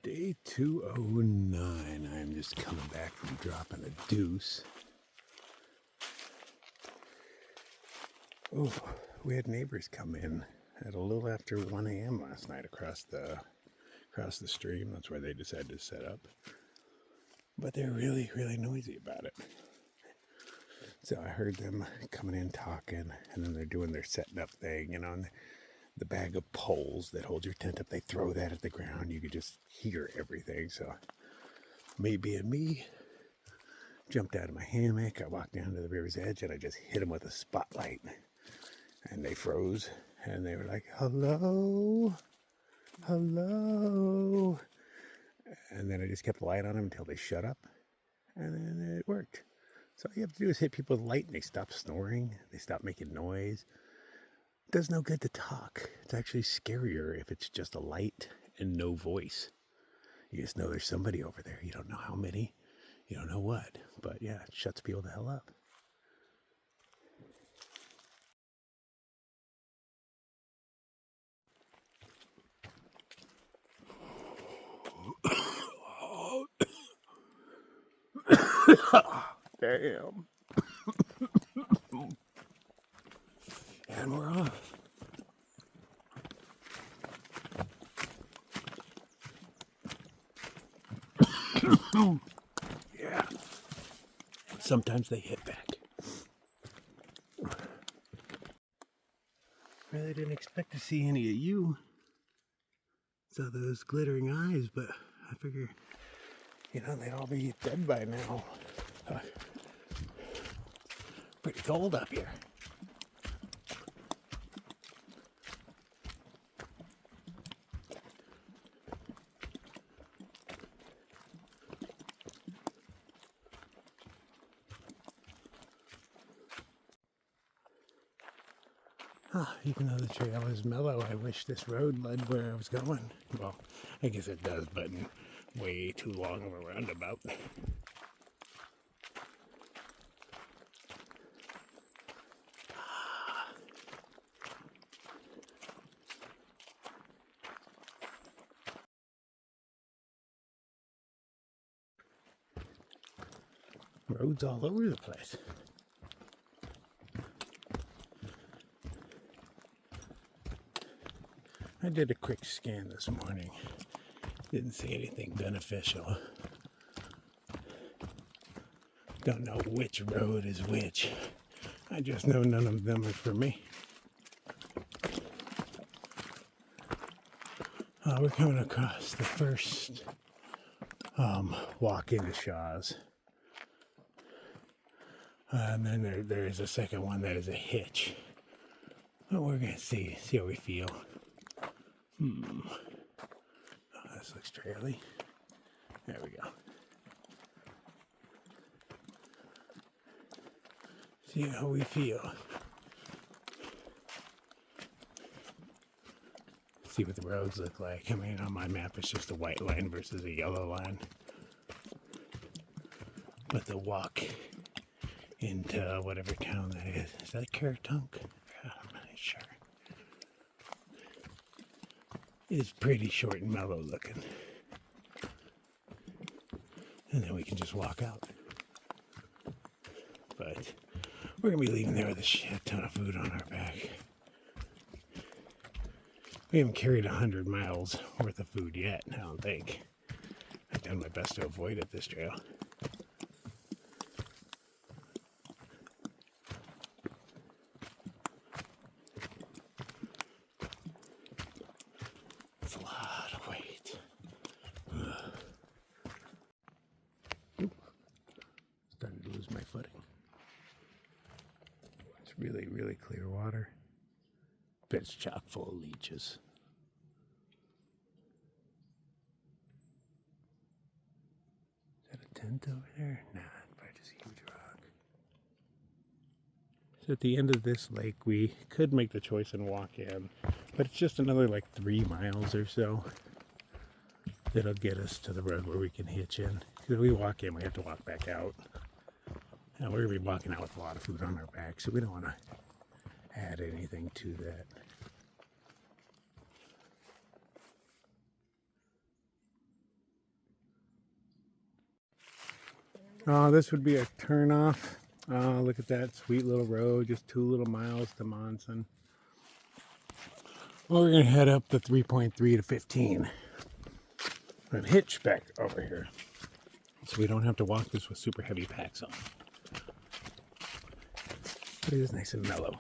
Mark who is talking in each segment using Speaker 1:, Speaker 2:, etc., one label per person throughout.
Speaker 1: Day 209. I'm just coming back from dropping a deuce. Oh, we had neighbors come in at a little after 1 a.m. last night across the stream. That's where they decided to set up. But they're really, really noisy about it. So I heard them coming in talking, and then they're doing their setting up thing, and the bag of poles that hold your tent up, they throw that at the ground. You could just hear everything. So me being me, jumped out of my hammock. I walked down to the river's edge and I just hit them with a spotlight. And they froze and they were like, hello, hello. And then I just kept the light on them until they shut up. And then it worked. So all you have to do is hit people with light and they stop snoring. They stop making noise. It does no good to talk. It's actually scarier if it's just a light and no voice. You just know there's somebody over there. You don't know how many. You don't know what. But yeah, it shuts people the hell up. Damn. And we're off. Yeah. Sometimes they hit back. Really didn't expect to see any of you. Saw those glittering eyes, but I figure, they'd all be dead by now. Pretty cold up here. Even though the trail is mellow, I wish this road led where I was going. Well, I guess it does, but in way too long of a roundabout. Roads all over the place. I did a quick scan this morning. Didn't see anything beneficial. Don't know which road is which. I just know none of them are for me. We're coming across the first walk into Shaw's. And then there is a second one that is a hitch. But we're going to see how we feel. Oh, this looks traily. There we go. See how we feel. See what the roads look like. I mean, on my map it's just a white line versus a yellow line. But the walk into whatever town that is that Caratunk? I'm not sure. It's pretty short and mellow looking. And then we can just walk out. But we're going to be leaving there with a shit ton of food on our back. We haven't carried 100 miles worth of food yet, I don't think. I've done my best to avoid it this trail. It's a lot of weight. Starting to lose my footing. It's really, really clear water. But it's chock full of leeches. Is that a tent over there? Nah, it's probably just a huge rock. So at the end of this lake, we could make the choice and walk in, but it's just another like 3 miles or so that'll get us to the road where we can hitch in. Because if we walk in, we have to walk back out. And we're going to be walking out with a lot of food on our back, so we don't want to add anything to that. This would be a turnoff. Look at that sweet little road, just 2 little miles to Monson. Well, we're going to head up the 3.3 to 15 and hitch back over here so we don't have to walk this with super heavy packs on. But it is nice and mellow.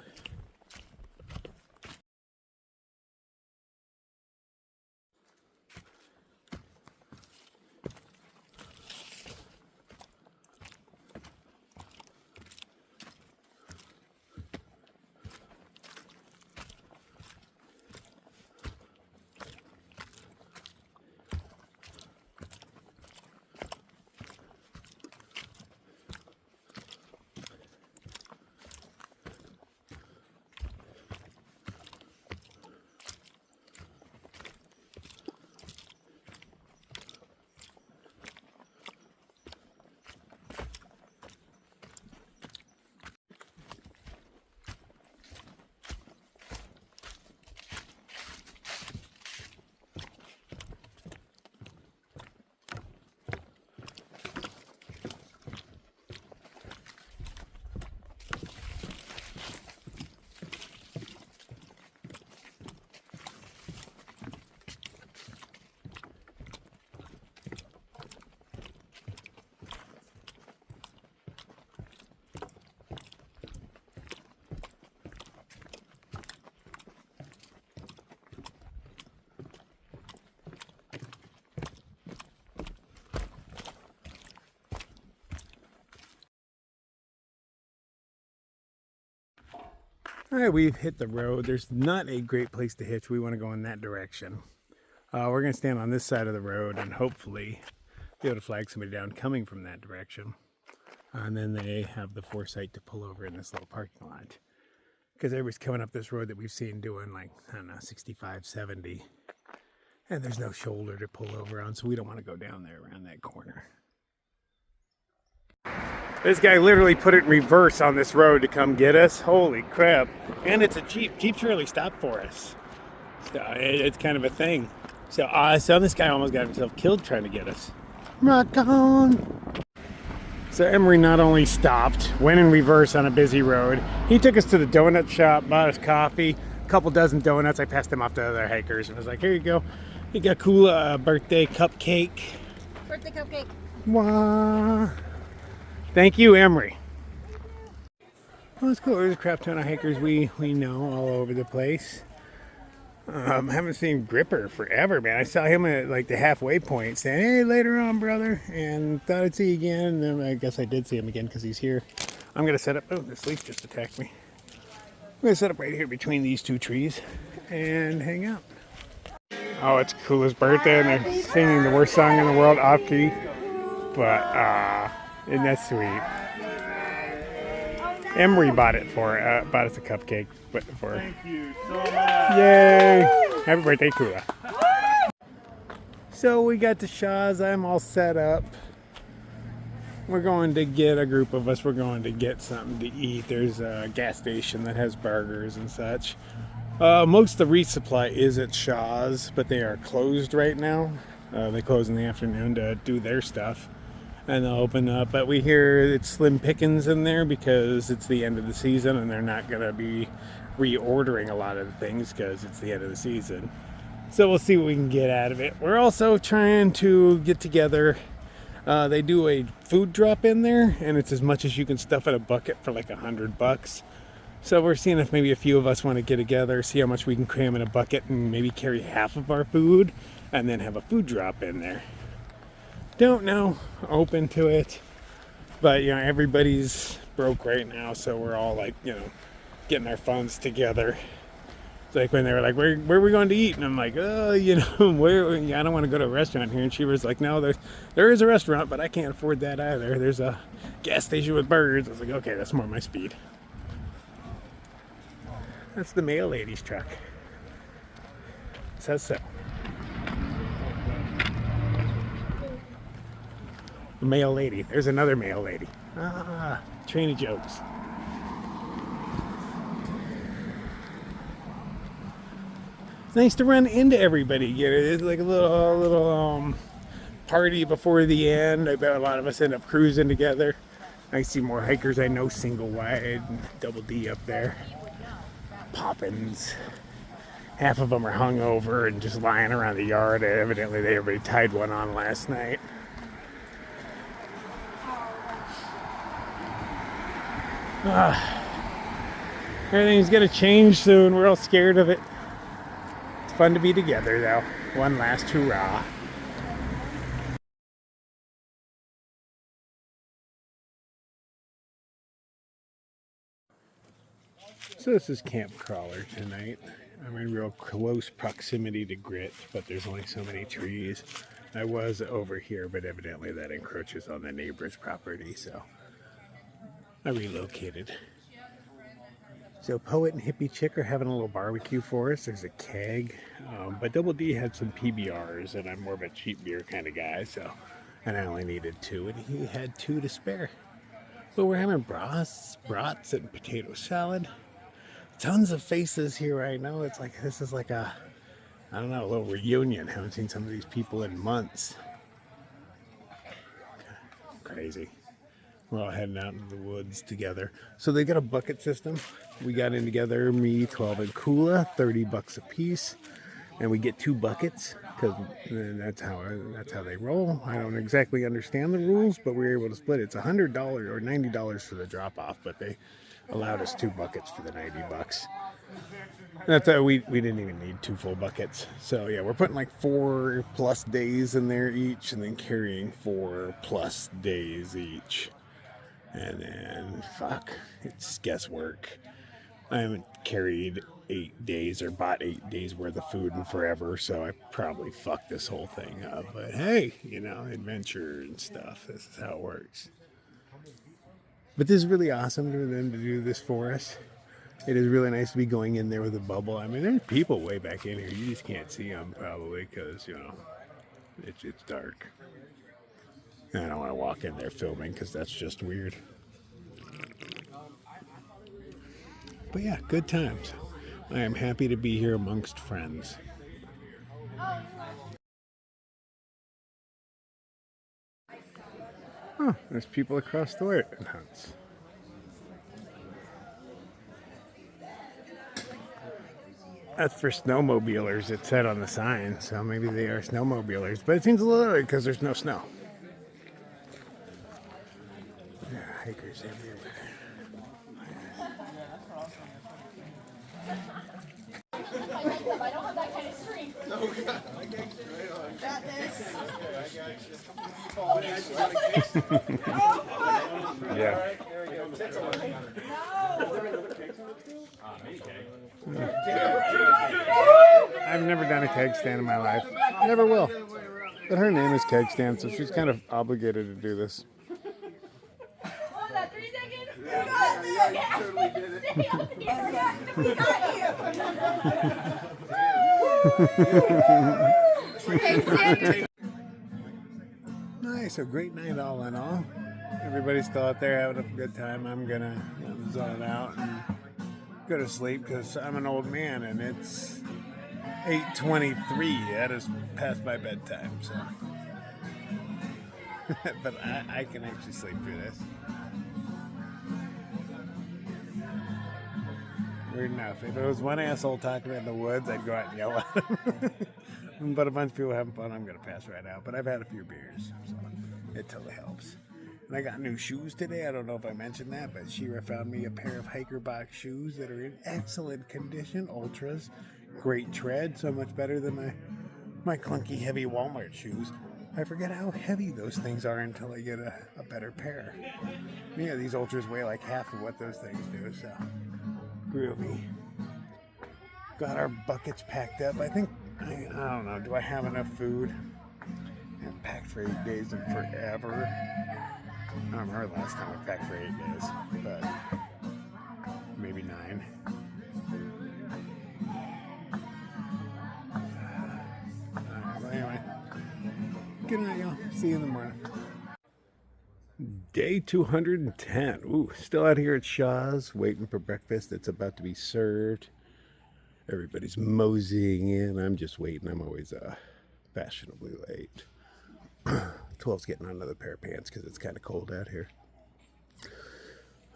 Speaker 1: All right, we've hit the road. There's not a great place to hitch. We want to go in that direction. We're going to stand on this side of the road and hopefully be able to flag somebody down coming from that direction. And then they have the foresight to pull over in this little parking lot. Because everybody's coming up this road that we've seen doing like, I don't know, 65, 70. And there's no shoulder to pull over on, so we don't want to go down there around that corner. This guy literally put it in reverse on this road to come get us. Holy crap. And it's a Jeep. Jeeps really stop for us. So it's kind of a thing. So this guy almost got himself killed trying to get us. Rock on. So Emery not only stopped, went in reverse on a busy road. He took us to the donut shop, bought us coffee, a couple dozen donuts. I passed them off to other hikers and was like, here you go. You got a cool birthday cupcake.
Speaker 2: Birthday cupcake.
Speaker 1: Wow. Thank you, Emery. Well, it's cool. There's a crap ton of hikers we know all over the place. Haven't seen Gripper forever, man. I saw him at like the halfway point saying, hey, later on, brother. And thought I'd see you again. And I guess I did see him again because he's here. I'm going to set up. Oh, this leaf just attacked me. I'm going to set up right here between these two trees and hang out. Oh, it's Kula's birthday, and they're singing the worst song in the world off key. But, isn't that sweet? Emery bought it for bought us a cupcake for her.
Speaker 3: Thank you so much.
Speaker 1: Yay! Happy birthday, Kula. So we got to Shaw's. I'm all set up. We're going to get a group of us. We're going to get something to eat. There's a gas station that has burgers and such. Most of the resupply is at Shaw's, but they are closed right now. They close in the afternoon to do their stuff. And they'll open up, but we hear it's slim pickings in there because it's the end of the season and they're not going to be reordering a lot of the things because it's the end of the season. So we'll see what we can get out of it. We're also trying to get together. They do a food drop in there, and it's as much as you can stuff in a bucket for like $100. So we're seeing if maybe a few of us want to get together, see how much we can cram in a bucket and maybe carry half of our food and then have a food drop in there. Don't know, open to it, but you know, everybody's broke right now, so we're all like, you know, getting our funds together. It's like when they were like, where are we going to eat? And I'm like, oh, you know, where? I don't want to go to a restaurant here. And she was like, no, there is a restaurant, but I can't afford that either. There's a gas station with burgers. I was like, okay, that's more my speed. That's the mail lady's truck. Says so. Mail lady. There's another mail lady. Train of jokes. It's nice to run into everybody. It's like a little party before the end. I bet a lot of us end up cruising together. I see more hikers I know single wide, double D up there. Poppins. Half of them are hungover and just lying around the yard. Evidently, they already tied one on last night. Everything's gonna change soon. We're all scared of it. It's fun to be together, though. One last hurrah. So this is Camp Crawler tonight. I'm in real close proximity to Grit, but there's only so many trees. I was over here, but evidently that encroaches on the neighbor's property, so I relocated. So Poet and Hippie Chick are having a little barbecue for us. There's a keg, but Double D had some PBRs, and I'm more of a cheap beer kind of guy, so, and I only needed 2, and he had 2 to spare. But we're having brats and potato salad. Tons of faces here right now. It's like, this is like a, I don't know, a little reunion. Haven't seen some of these people in months. Crazy. We're all heading out into the woods together. So they got a bucket system. We got in together, me, 12, and Kula, $30 a piece. And we get 2 buckets, because that's how they roll. I don't exactly understand the rules, but we were able to split it. It's $100 or $90 for the drop-off, but they allowed us 2 buckets for the $90. That's we didn't even need 2 full buckets. So yeah, we're putting like 4+ days in there each, and then carrying 4+ days each. And then it's guesswork. I haven't carried 8 days or bought 8 days worth of food in forever, so I probably fucked this whole thing up. But hey, adventure and stuff. This is how it works. But this is really awesome for them to do this for us. It is really nice to be going in there with a bubble. I mean, there's people way back in here. You just can't see them probably because, it's dark. And I don't want to walk in there filming because that's just weird. But yeah, good times. I am happy to be here amongst friends. Oh, there's people across the way at hunts. That's for snowmobilers, it said on the sign, so maybe they are snowmobilers. But it seems a little early because there's no snow. Yeah, hikers everywhere.
Speaker 2: I don't have that kind of strength. No, I got
Speaker 1: this. Yeah. I've never done a keg stand in my life. Never will. But her name is Keg Stand, so she's kind of obligated to do this.
Speaker 2: What was that, 3 seconds? You totally did it.
Speaker 1: Nice, a great night all in all. Everybody's still out there having a good time. I'm gonna zone out and go to sleep because I'm an old man and it's 8:23. That is past my bedtime, so. But I can actually sleep through this. Weird enough. If it was one asshole talking in the woods, I'd go out and yell at him. But a bunch of people having fun, I'm going to pass right out. But I've had a few beers, so it totally helps. And I got new shoes today. I don't know if I mentioned that, but Shira found me a pair of hiker box shoes that are in excellent condition, ultras, great tread, so much better than my clunky, heavy Walmart shoes. I forget how heavy those things are until I get a better pair. Yeah, these ultras weigh like half of what those things do, so groovy. Got our buckets packed up. I think, I don't know, do I have enough food? I haven't packed for 8 days in forever. I don't remember the last time I packed for 8 days, but maybe 9. Well, anyway, good night, y'all. See you in the morning. Day 210. Ooh, still out here at Shaw's, waiting for breakfast. It's about to be served. Everybody's moseying in. I'm just waiting. I'm always fashionably late. 12's getting on another pair of pants because it's kind of cold out here.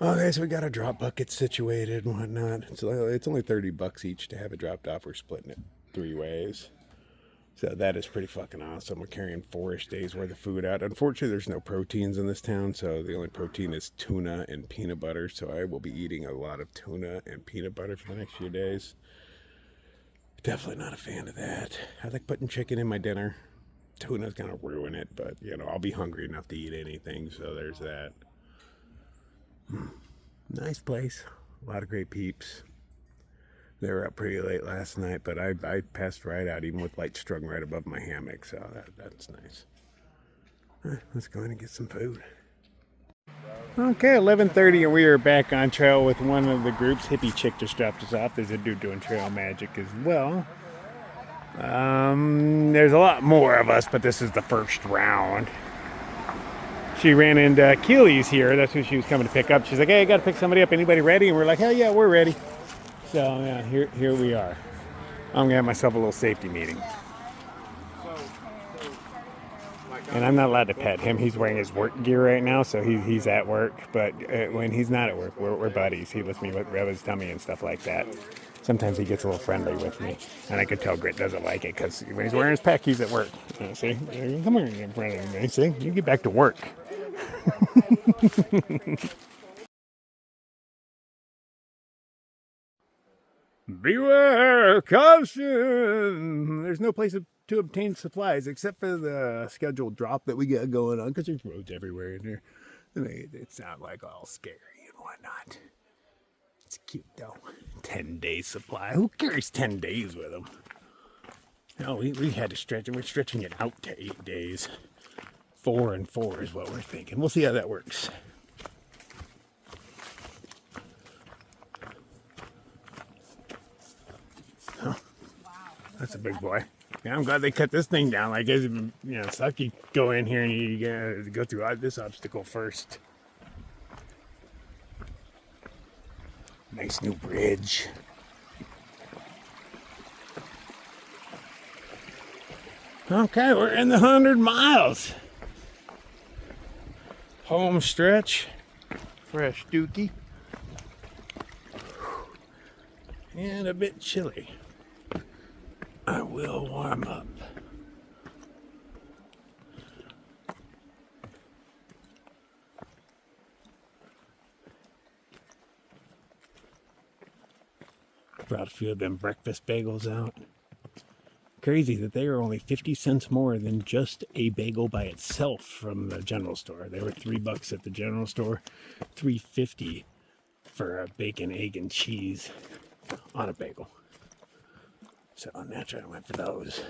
Speaker 1: Okay, so we got our drop bucket situated and whatnot. It's only $30 each to have it dropped off. We're splitting it 3 ways. So that is pretty fucking awesome. We're carrying 4-ish days worth of food out. Unfortunately, there's no proteins in this town, so the only protein is tuna and peanut butter. So I will be eating a lot of tuna and peanut butter for the next few days. Definitely not a fan of that. I like putting chicken in my dinner. Tuna's gonna ruin it, but you know, I'll be hungry enough to eat anything, so there's that. Nice place. A lot of great peeps. They were up pretty late last night, but I passed right out, even with lights strung right above my hammock, so that's nice. Let's go in and get some food. Okay, 11:30, and we are back on trail with one of the groups. Hippie chick just dropped us off. There's a dude doing trail magic as well. There's a lot more of us, but this is the first round. She ran into Keely's here. That's who she was coming to pick up. She's like, hey, I got to pick somebody up. Anybody ready? And we're like, hell yeah, we're ready. So yeah, here we are. I'm gonna have myself a little safety meeting. And I'm not allowed to pet him. He's wearing his work gear right now, so he's at work. But when he's not at work, we're buddies. He lets me rub his tummy and stuff like that. Sometimes he gets a little friendly with me, and I could tell Grit doesn't like it because when he's wearing his pack, he's at work. See, come here, you friendly with me. See, you get back to work. Beware caution! There's no place to obtain supplies except for the scheduled drop that we got going on because there's roads everywhere in here. It's not like all scary and whatnot. It's cute though. 10 days supply. Who carries 10 days with them? No, we had to stretch and we're stretching it out to 8 days. 4 and 4 is what we're thinking. We'll see how that works. Oh, that's a big boy. Yeah, I'm glad they cut this thing down. Like, it's, you know, suck you go in here and you gotta go through this obstacle first. Nice new bridge. Okay, we're in the 100 miles. Home stretch. Fresh dookie. And a bit chilly. I will warm up. Brought a few of them breakfast bagels out. Crazy that they are only 50 cents more than just a bagel by itself from the general store. They were $3 at the general store, $3.50 for a bacon, egg, and cheese on a bagel. So naturally I went for those.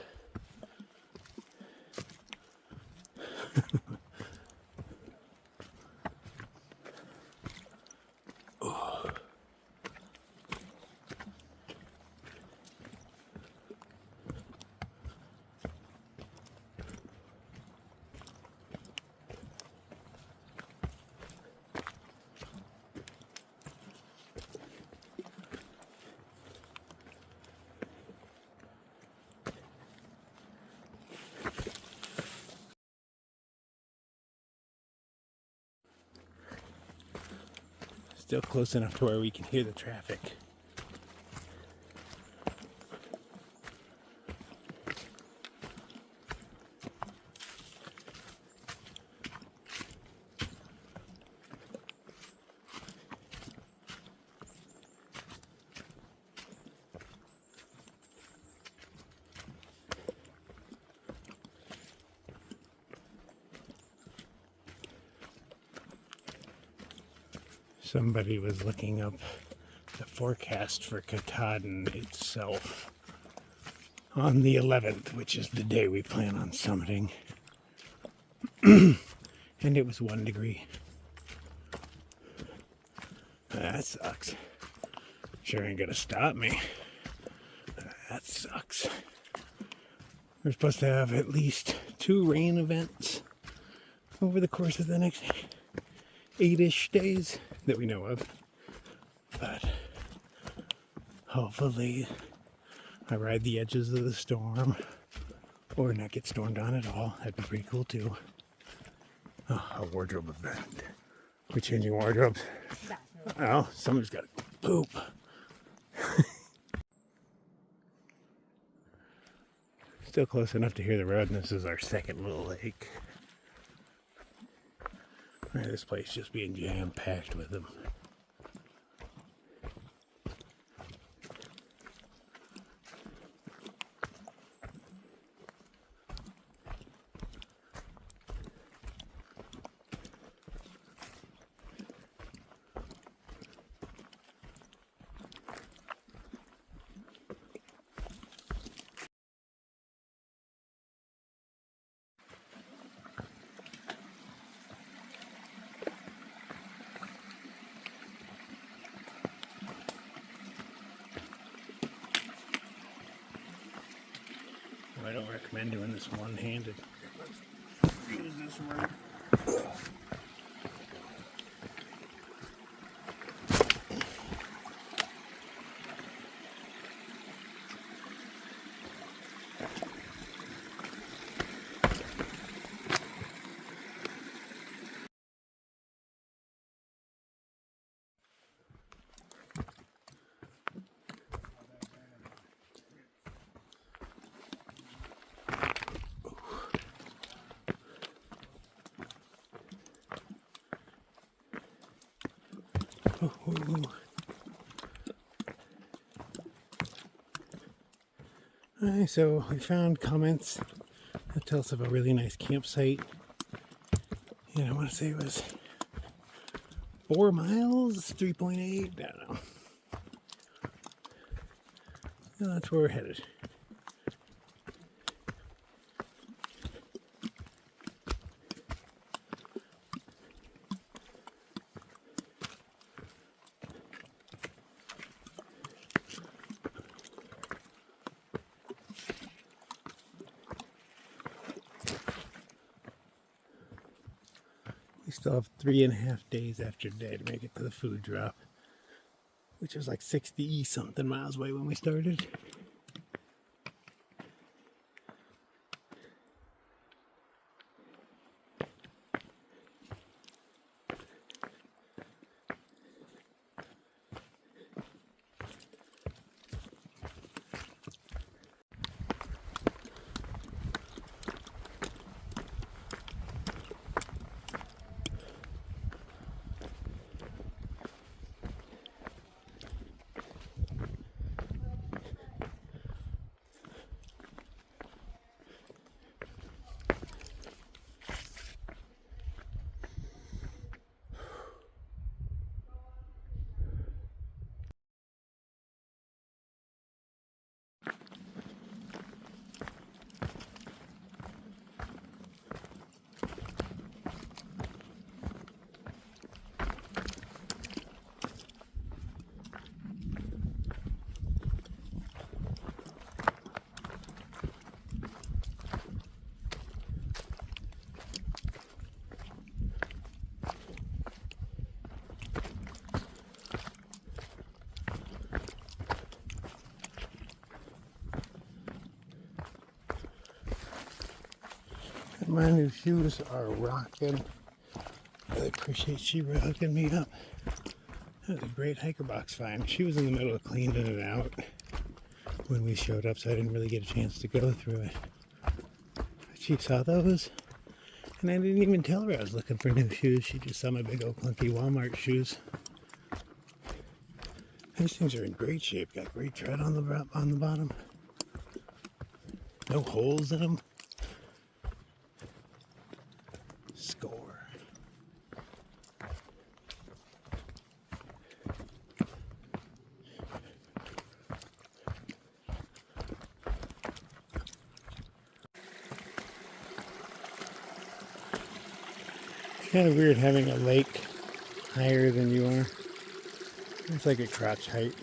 Speaker 1: Still close enough to where we can hear the traffic. Somebody was looking up the forecast for Katahdin itself on the 11th, which is the day we plan on summiting. And it was 1 degree. That sucks. Sure ain't gonna stop me. That sucks. We're supposed to have at least 2 rain events over the course of the next 8-ish days that we know of, but hopefully I ride the edges of the storm or not get stormed on at all. That'd be pretty cool too. Oh, a wardrobe event. We're changing wardrobes. Oh, somebody's got to poop. Still close enough to hear the road, and this is our second little lake. Right, this place just being jam-packed with them. I don't recommend doing this one-handed. Let's use this one. Alright, so we found comments that tell us of a really nice campsite. And I want to say it was 4 miles, 3.8, I don't know. And that's where we're headed. We still have 3.5 days after today to make it to the food drop, which was like 60 something miles away when we started. My new shoes are rocking. I appreciate she hooking me up. That was a great hiker box find. She was in the middle of cleaning it out when we showed up, so I didn't really get a chance to go through it. She saw those, and I didn't even tell her I was looking for new shoes. She just saw my big old clunky Walmart shoes. These things are in great shape. Got great tread on the bottom. No holes in them. Score. It's kind of weird having a lake higher than you are. It's like at crotch height.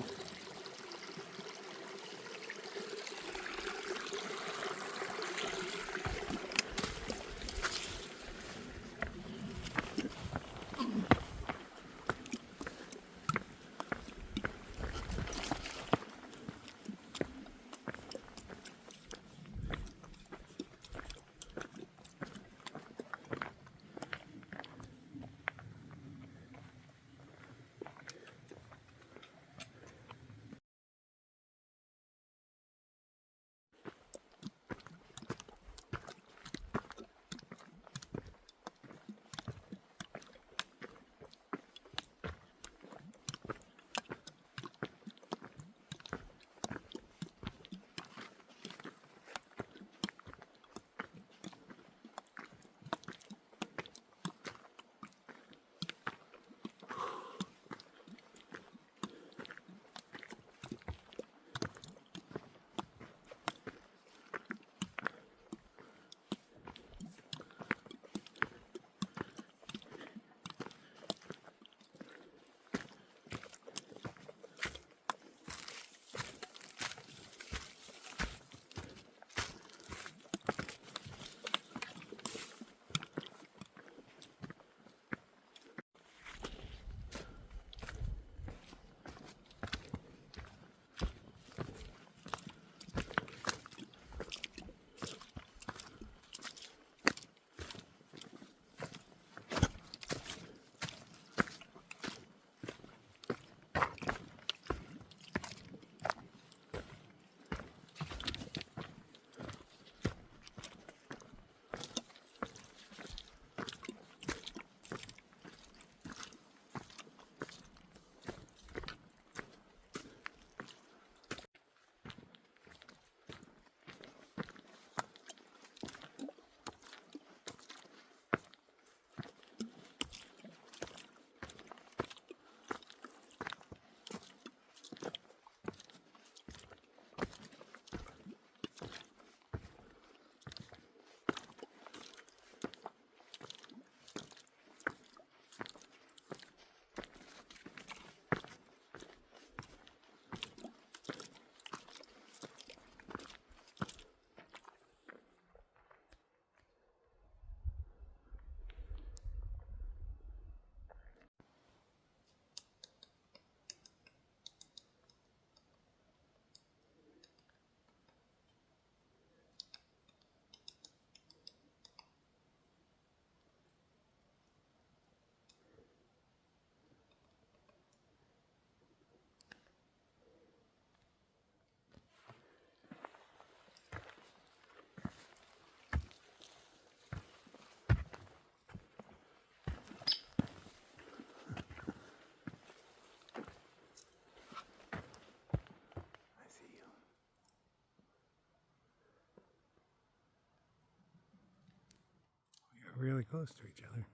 Speaker 1: really close to each other.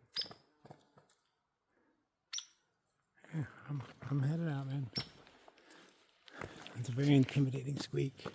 Speaker 1: Yeah, I'm headed out, man. It's a very intimidating squeak.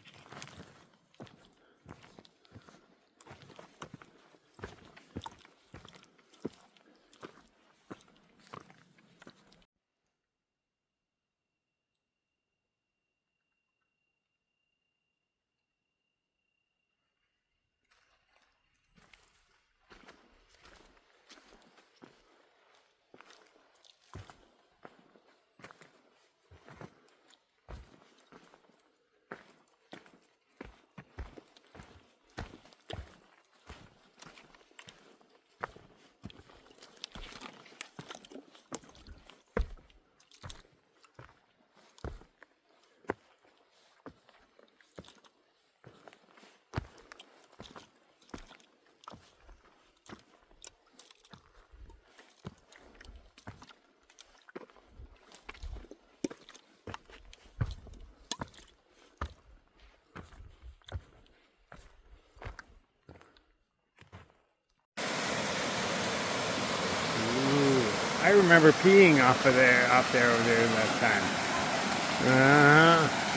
Speaker 1: I remember peeing off there over there that time.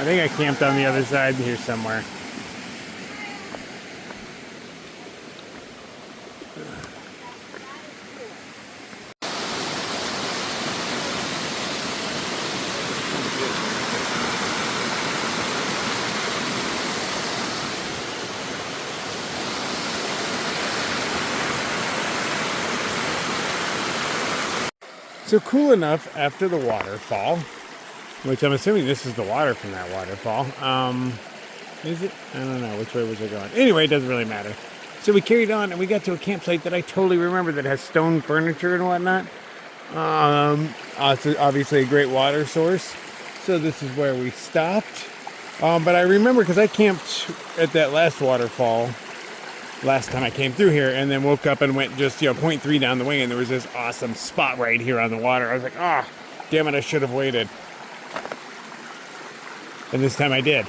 Speaker 1: I think I camped on the other side here somewhere. So cool enough after the waterfall, which I'm assuming this is the water from that waterfall. Is it? I don't know. Which way was it going? Anyway, it doesn't really matter. So we carried on and we got to a campsite that I totally remember that has stone furniture and whatnot. It's obviously a great water source. So this is where we stopped. But I remember because I camped at that last waterfall last time I came through here, and then woke up and went just 0.3 down the way, and there was this awesome spot right here on the water. I was like, damn it, I should have waited. And this time I did.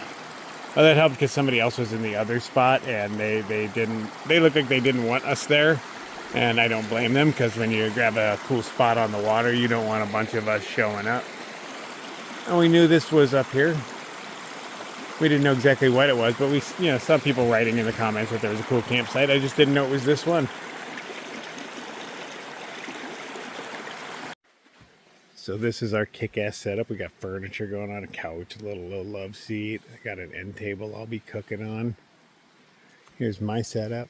Speaker 1: Well, that helped because somebody else was in the other spot, and they looked like they didn't want us there. And I don't blame them, because when you grab a cool spot on the water, you don't want a bunch of us showing up. And we knew this was up here. We didn't know exactly what it was, but we saw people writing in the comments that there was a cool campsite. I just didn't know it was this one. So this is our kick-ass setup. We got furniture going on, a couch, a little love seat. I got an end table I'll be cooking on. Here's my setup.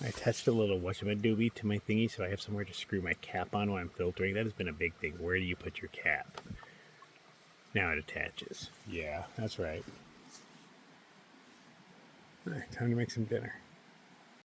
Speaker 1: I attached a little whatchamadoobie to my thingy so I have somewhere to screw my cap on when I'm filtering. That has been a big thing. Where do you put your cap? Now it attaches. Yeah, that's right. All right, time to make some dinner.